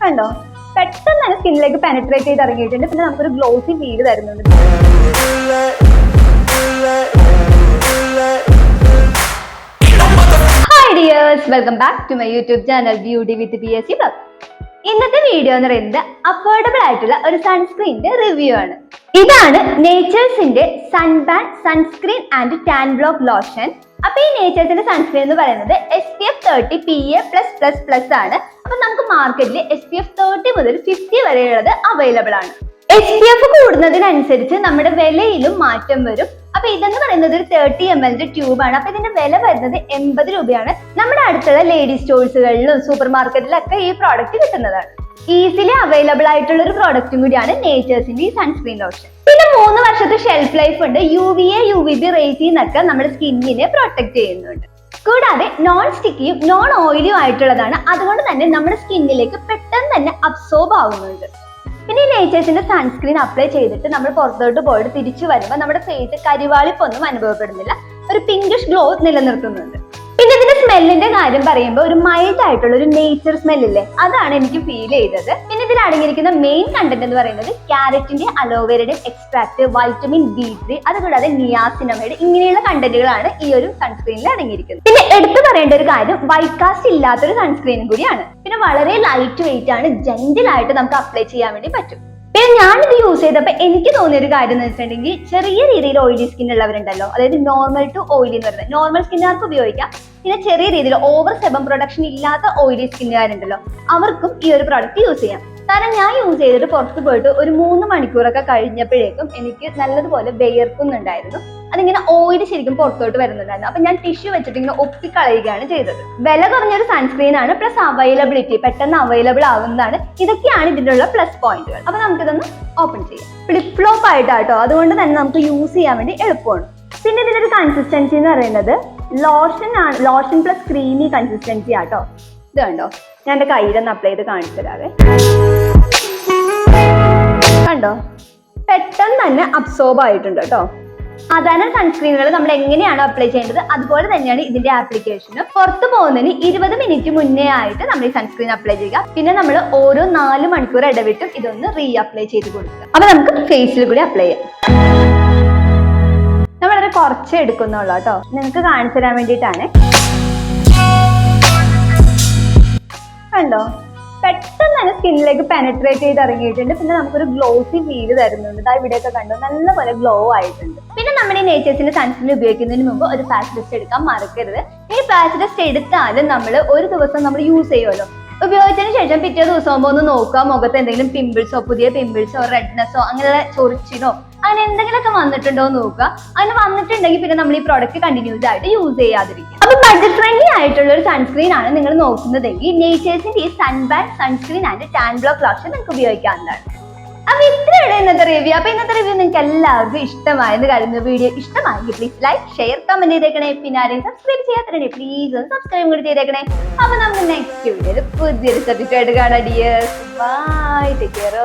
കണ്ടോ, പെട്ടെന്ന് തന്നെ സ്കിന്നിലേക്ക് പെനട്രേറ്റ് ചെയ്ത് ഇറങ്ങിയിട്ടുണ്ട്. പിന്നെ നമുക്കൊരു ഗ്ലോസി ഫീൽ തരുന്നുണ്ട്. Hi dears, welcome back to my YouTube channel beauty with PA Vlog. ഇന്നത്തെ വീഡിയോ എന്ന് പറയുന്നത് അഫോർഡബിൾ ആയിട്ടുള്ള ഒരു സൺസ്ക്രീനിന്റെ റിവ്യൂ ആണ്. ഇതാണ് നേച്ചേഴ്സിന്റെ SunBAN Sunscreen and tan block lotion. അപ്പൊ ഈ നേച്ചേഴ്സിന്റെ സൺസ്ക്രീൻ എന്ന് പറയുന്നത് SPF 30 PA+++ ആണ്. അപ്പൊ നമുക്ക് മാർക്കറ്റിൽ SPF 30 മുതൽ 50 വരെയുള്ളത് അവൈലബിൾ ആണ്. SPF കൂടുന്നതിനനുസരിച്ച് നമ്മുടെ വിലയിലും മാറ്റം വരും. അപ്പൊ ഇതെന്ന് പറയുന്നത് ഒരു 30 ml ട്യൂബ് ആണ്. അപ്പൊ ഇതിന്റെ വില വരുന്നത് 80 രൂപയാണ്. നമ്മുടെ അടുത്തുള്ള ലേഡി സ്റ്റോഴ്സുകളിലും സൂപ്പർ മാർക്കറ്റിലൊക്കെ ഈ പ്രോഡക്റ്റ് കിട്ടുന്നതാണ്. ഈസിലി അവൈലബിൾ ആയിട്ടുള്ള ഒരു പ്രോഡക്റ്റും കൂടിയാണ് നേച്ചേഴ്സിന്റെ ഈ സൺസ്ക്രീൻ ലോഷൻ. പിന്നെ 3 വർഷത്തെ ഷെൽഫ് ലൈഫ് ഉണ്ട്. UVA UVB റേസിൽ നിന്നൊക്കെ നമ്മുടെ സ്കിന്നിനെ പ്രൊട്ടക്ട് ചെയ്യുന്നുണ്ട്. കൂടാതെ നോൺ സ്റ്റിക്കിയും നോൺ ഓയിലിയും ആയിട്ടുള്ളതാണ്. അതുകൊണ്ട് തന്നെ നമ്മുടെ സ്കിന്നിലേക്ക് പെട്ടെന്ന് തന്നെ അബ്സോർബ് ആവുന്നുണ്ട്. പിന്നെ ഈ നേച്ചേഴ്സിന്റെ സൺസ്ക്രീൻ അപ്ലൈ ചെയ്തിട്ട് നമ്മൾ പുറത്തോട്ട് പോയിട്ട് തിരിച്ചു വരുമ്പോൾ നമ്മുടെ ഫേസ് കരിവാളിപ്പൊന്നും അനുഭവപ്പെടുന്നില്ല. ഒരു പിങ്കിഷ് ഗ്ലോ നിലനിർത്തുന്നുണ്ട്. പിന്നെ ഇതിന്റെ സ്മെല്ലിന്റെ കാര്യം പറയുമ്പോൾ ഒരു മൈൽഡ് ആയിട്ടുള്ള ഒരു നേച്ചർ സ്മെല്ലില്ലേ, അതാണ് എനിക്ക് ഫീൽ ചെയ്തത്. പിന്നെ ഇതിൽ അടങ്ങിയിരിക്കുന്ന മെയിൻ കണ്ടന്റ് എന്ന് പറയുന്നത് ക്യാരറ്റിന്റെ അലോവേരയുടെ എക്സ്ട്രാക്ട്, വൈറ്റമിൻ D3, അതുകൂടാതെ നിയാസിനമൈഡ്, ഇങ്ങനെയുള്ള കണ്ടന്റുകളാണ് ഈ ഒരു സൺസ്ക്രീനിൽ അടങ്ങിയിരിക്കുന്നത്. പിന്നെ എടുത്തു പറയേണ്ട ഒരു കാര്യം, വൈറ്റ് കാസ്റ്റ് ഇല്ലാത്തൊരു സൺസ്ക്രീനും കൂടിയാണ്. പിന്നെ വളരെ ലൈറ്റ് വെയിറ്റ് ആണ്, ജെന്റിൽ ആയിട്ട് നമുക്ക് അപ്ലൈ ചെയ്യാൻ വേണ്ടി പറ്റും. പിന്നെ ഞാനിത് യൂസ് ചെയ്തപ്പോൾ എനിക്ക് തോന്നിയ ഒരു കാര്യം എന്ന് വെച്ചിട്ടുണ്ടെങ്കിൽ, ചെറിയ രീതിയിൽ ഓയിലി സ്കിൻ ഉള്ളവരുണ്ടല്ലോ, അതായത് നോർമൽ ടു ഓയിലി എന്ന് പറയുന്നത്, നോർമൽ സ്കിന്നുകാർക്ക് ഉപയോഗിക്കാം. പിന്നെ ചെറിയ രീതിയിൽ ഓവർ സെബം പ്രൊഡക്ഷൻ ഇല്ലാത്ത ഓയിലി സ്കിന്നുകാരുണ്ടല്ലോ, അവർക്കും ഈ ഒരു പ്രോഡക്റ്റ് യൂസ് ചെയ്യാം. കാരണം ഞാൻ യൂസ് ചെയ്തിട്ട് പുറത്ത് പോയിട്ട് ഒരു 3 മണിക്കൂറൊക്കെ കഴിഞ്ഞപ്പോഴേക്കും എനിക്ക് നല്ലതുപോലെ വിയർക്കുന്നുണ്ടായിരുന്നു. അതിങ്ങനെ ഓയിൽ ശരിക്കും പുറത്തോട്ട് വരുന്നുണ്ടായിരുന്നു. അപ്പൊ ഞാൻ ടിഷ്യൂ വെച്ചിട്ട് ഇങ്ങനെ ഒപ്പിക്കളയുകയാണ് ചെയ്തത്. വില കുറഞ്ഞൊരു സൺസ്ക്രീൻ ആണ്, പ്ലസ് അവൈലബിലിറ്റി പെട്ടെന്ന് അവൈലബിൾ ആവുന്നതാണ്. ഇതൊക്കെയാണ് ഇതിനുള്ള പ്ലസ് പോയിന്റുകൾ. അപ്പൊ നമുക്കിതൊന്ന് ഓപ്പൺ ചെയ്യാം. ഫ്ലിപ്പ് ഫ്ലോപ്പ് ആയിട്ടാട്ടോ, അതുകൊണ്ട് തന്നെ നമുക്ക് യൂസ് ചെയ്യാൻ വേണ്ടി എളുപ്പമാണ്. പിന്നെ ഇതിന്റെ ഒരു കൺസിസ്റ്റൻസി എന്ന് പറയുന്നത് ലോഷൻ ആണ്, ലോഷൻ പ്ലസ് ക്രീമി കൺസിസ്റ്റൻസി ആട്ടോ. ഇത് കണ്ടോ, ഞാൻ എന്റെ കയ്യിലൊന്ന് അപ്ലൈ ചെയ്ത് കാണിച്ചു തരാവേ. കണ്ടോ, പെട്ടെന്ന് തന്നെ അബ്സോർബ് ആയിട്ടുണ്ട് കേട്ടോ. സാധാരണ സൺസ്ക്രീനുകൾ നമ്മൾ എങ്ങനെയാണോ അപ്ലൈ ചെയ്യേണ്ടത് അതുപോലെ തന്നെയാണ് ഇതിന്റെ ആപ്ലിക്കേഷനും. പുറത്തു പോകുന്നതിന് 20 മിനിറ്റ് മുന്നേ ആയിട്ട് നമ്മൾ ഈ സൺസ്ക്രീൻ അപ്ലൈ ചെയ്യുക. പിന്നെ നമ്മൾ ഓരോ 4 മണിക്കൂർ ഇടവിട്ടും ഇതൊന്ന് റീ അപ്ലൈ ചെയ്ത് കൊടുക്കുക. അപ്പൊ നമുക്ക് ഫേസിൽ കൂടി അപ്ലൈ ചെയ്യാം. നമ്മളത് കുറച്ച് എടുക്കുന്നുള്ളൂ കേട്ടോ, നിങ്ങൾക്ക് കാണിച്ചു തരാൻ വേണ്ടിയിട്ടാണ്. കണ്ടോ, പെട്ടെന്ന് തന്നെ സ്കിന്നിലേക്ക് പെനട്രേറ്റ് ചെയ്ത് ഇറങ്ങിയിട്ടുണ്ട്. പിന്നെ നമുക്കൊരു ഗ്ലോസി ഫീൽ തരുന്നുണ്ട്. ഇതാ ഇവിടെയൊക്കെ കണ്ടോ, നല്ലപോലെ ഗ്ലോ ആയിട്ടുണ്ട്. പിന്നെ നമ്മുടെ ഈ നേച്ചേഴ്സിന്റെ സൺസ്ക്രീൻ ഉപയോഗിക്കുന്നതിന് മുമ്പ് ഒരു പാച്ച് ടെസ്റ്റ് എടുക്കാൻ മറക്കരുത്. ഈ പാച്ച് ടെസ്റ്റ് എടുത്താലും നമ്മൾ ഒരു ദിവസം നമ്മൾ യൂസ് ചെയ്യുമല്ലോ, ഉപയോഗിച്ചതിന് ശേഷം പിറ്റേ ദിവസം ആകുമ്പോൾ ഒന്ന് നോക്കുക, മുഖത്ത് എന്തെങ്കിലും പിമ്പിൾസോ, പുതിയ പിമ്പിൾസോ, റെഡ്നെസ്സോ, അങ്ങനെയുള്ള ചൊറിച്ചിനോ അങ്ങനെ എന്തെങ്കിലുമൊക്കെ വന്നിട്ടുണ്ടോ എന്ന് നോക്കുക. അങ്ങനെ വന്നിട്ടുണ്ടെങ്കിൽ പിന്നെ നമ്മൾ ഈ പ്രോഡക്റ്റ് കണ്ടിന്യൂസ് ആയിട്ട് യൂസ് ചെയ്യാതിരിക്കും. അപ്പൊ ബഡ്ജറ്റ് ഫ്രണ്ട്ലി ആയിട്ടുള്ള ഒരു സൺസ്ക്രീൻ ആണ് നിങ്ങൾ നോക്കുന്നതെങ്കിൽ നേച്ചേഴ്സിന്റെ ഈ SunBAN Sunscreen and tan block lotion നിങ്ങൾക്ക് ഉപയോഗിക്കാവുന്നതാണ്. അപ്പൊ ഇത്രയാണ് ഇന്നത്തെ റിവ്യൂ. അപ്പൊ ഇന്നത്തെ റിവ്യൂ നിങ്ങൾക്ക് എല്ലാവർക്കും ഇഷ്ടമായെന്ന് കരുതുന്നു. വീഡിയോ ഇഷ്ടമായെങ്കിൽ പ്ലീസ് ലൈക്ക്, ഷെയർ, കമന്റ് ചെയ്തേക്കണേ. പിന്നെ ആരെയും സബ്സ്ക്രൈബ് ചെയ്യാത്തേ പ്ലീസ് ഒന്ന് സബ്സ്ക്രൈബ് കൂടി ചെയ്തേക്കണേ. അപ്പൊ നമുക്ക് നെക്സ്റ്റ് വീഡിയോയിൽ പുതിയൊരു സബ്ജക്റ്റ് ആയിട്ട് കാണാം. Dears, bye, take care.